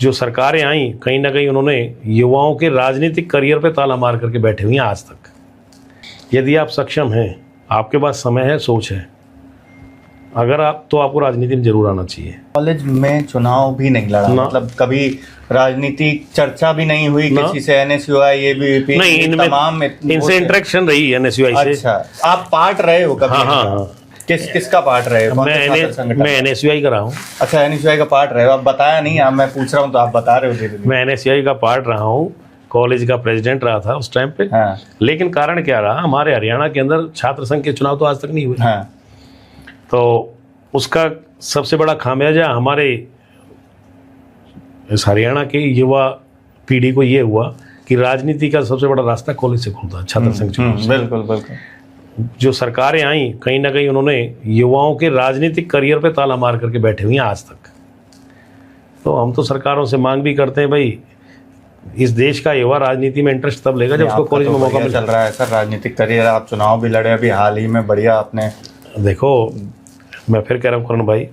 जो सरकारें आई कहीं ना कहीं उन्होंने युवाओं के राजनीतिक करियर पे ताला मार करके बैठे हुए हैं आज तक। यदि आप सक्षम हैं, आपके पास समय है, सोच है, अगर आप तो आपको राजनीति में जरूर आना चाहिए। कॉलेज में चुनाव भी नहीं लड़ा, मतलब कभी राजनीतिक चर्चा भी नहीं हुई किसी से? एनएसयूआई, एबीवीपी नहीं, तमाम इनसे इंटरेक्शन रही एनएसयूआई से। अच्छा, आप पार्ट रहे हो कभी? हाँ। किसका पार्ट रहे हो? मैं एनएसयूआई का रहा हूँ। अच्छा, एनएसयूआई का पार्ट रहे हो। आप बताया नहीं, मैं पूछ रहा हूँ तो आप बता रहे हो धीरे-धीरे। मैं एनएसयूआई का पार्ट रहा हूँ, कॉलेज का प्रेसिडेंट रहा था उस टाइम पे। हाँ। लेकिन कारण क्या रहा, हमारे हरियाणा के अंदर छात्र संघ के चुनाव तो आज तक नहीं हुए। हाँ। तो उसका सबसे बड़ा खामियाजा हमारे इस हरियाणा के युवा पीढ़ी को ये हुआ कि राजनीति का सबसे बड़ा रास्ता कॉलेज से खुलता है, छात्र संघ चुनाव से। बिल्कुल बिल्कुल। जो सरकारें आई कहीं ना कहीं उन्होंने युवाओं के राजनीतिक करियर पे ताला मार करके बैठे हुए हैं आज तक। तो हम तो सरकारों से मांग भी करते हैं, भाई इस देश का युवा राजनीति में इंटरेस्ट तब लेगा जब उसको कॉलेज में मौका चल रहा है सर राजनीतिक करियर। आप चुनाव भी लड़े अभी हाल ही में, बढ़िया आपने। देखो, मैं फिर कह रहा हूँ करण भाई,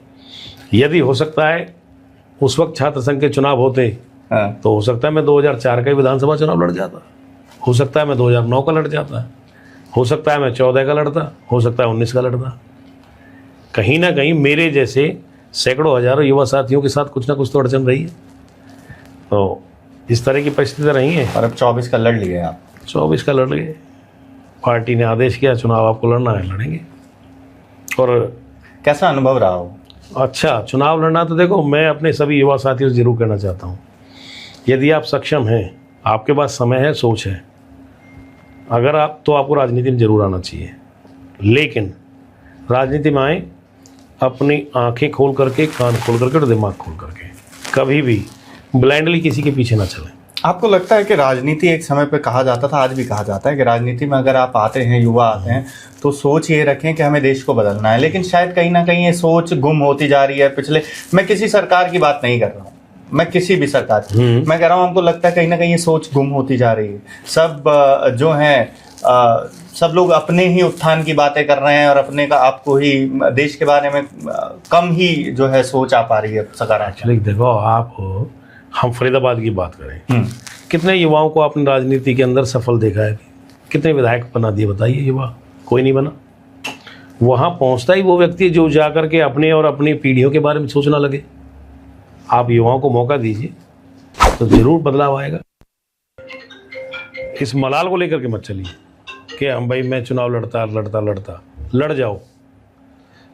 यदि हो सकता है उस वक्त छात्र संघ के चुनाव होते तो हो सकता है मैं 2004 का ही विधानसभा चुनाव लड़ जाता, हो सकता है मैं 2009 का लड़ जाता, हो सकता है मैं 14 का लड़ता, हो सकता है 19 का लड़ता। कहीं ना कहीं मेरे जैसे सैकड़ों हजारों युवा साथियों के साथ कुछ ना कुछ तो अड़चन रही है। तो इस तरह की परिस्थितियाँ रही हैं। और अब 24 का लड़ लिए आप? 24 का लड़ गए, पार्टी ने आदेश किया चुनाव आपको लड़ना है, लड़ेंगे। और कैसा अनुभव रहा हो? अच्छा, चुनाव लड़ना तो देखो, मैं अपने सभी युवा साथियों से जरूर कहना चाहता हूँ, यदि आप सक्षम हैं, आपके पास समय है, सोच है, अगर आप तो आपको राजनीति में जरूर आना चाहिए। लेकिन राजनीति में आए अपनी आंखें खोल करके, कान खोल करके और दिमाग खोल करके, कभी भी ब्लाइंडली किसी के पीछे ना चलें। आपको लगता है कि राजनीति, एक समय पे कहा जाता था, आज भी कहा जाता है कि राजनीति में अगर आप आते हैं, युवा आते हैं, तो सोच ये रखें कि हमें देश को बदलना है, लेकिन शायद कहीं ना कहीं ये सोच गुम होती जा रही है पिछले। मैं किसी सरकार की बात नहीं कर रहा हूँ, मैं किसी भी सरकार की, मैं कह रहा हूँ हमको लगता है कहीं ना कहीं ये सोच गुम होती जा रही है। सब जो है सब लोग अपने ही उत्थान की बातें कर रहे हैं और अपने का, आपको ही देश के बारे में कम ही जो है सोच आ पा रही है सकारात्मक। देखो, आप हम फरीदाबाद की बात करें, कितने युवाओं को आपने राजनीति के अंदर सफल देखा है? कितने विधायक बना दिए बताइए युवा? कोई नहीं बना। वहाँ पहुँचता ही वो व्यक्ति जो जा करके अपने और अपनी पीढ़ियों के बारे में सोचना लगे। आप युवाओं को मौका दीजिए तो जरूर बदलाव आएगा। इस मलाल को लेकर के मत चलिए कि हम भाई मैं चुनाव लड़ जाओ।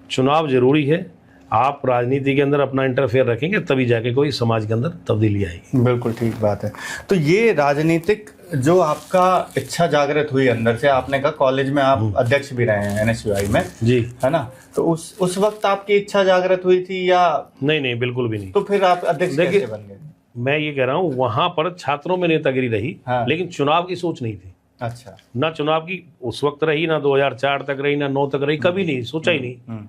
चुनाव जरूरी है, आप राजनीति के अंदर अपना इंटरफेयर रखेंगे तभी जाके कोई समाज के अंदर तब्दीली आएगी। बिल्कुल ठीक बात है। तो ये राजनीतिक जो आपका इच्छा जागृत हुई अंदर से, आपने कहा कॉलेज में आप अध्यक्ष भी रहे हैं एनएसयूआई में, जी है ना, तो उस वक्त आपकी इच्छा जागृत हुई थी या नहीं? बिल्कुल भी नहीं। तो फिर आप अध्यक्ष कैसे बन गए? मैं ये कह रहा हूँ, वहां पर छात्रों में नेतागिरी रही, लेकिन चुनाव की सोच नहीं थी। अच्छा। ना चुनाव की उस वक्त रही, ना 2004 तक रही, ना 9 तक रही, कभी नहीं सोचा ही नहीं।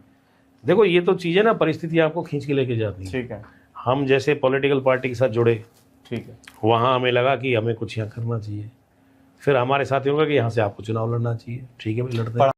देखो, ये तो चीजें ना परिस्थिति आपको खींच के लेके जाती है। ठीक है। हम जैसे पॉलिटिकल पार्टी के साथ जुड़े, ठीक है, वहाँ हमें लगा कि हमें कुछ यहाँ करना चाहिए, फिर हमारे साथियों का कि यहाँ से आपको चुनाव लड़ना चाहिए। ठीक है भाई, लड़ते हैं।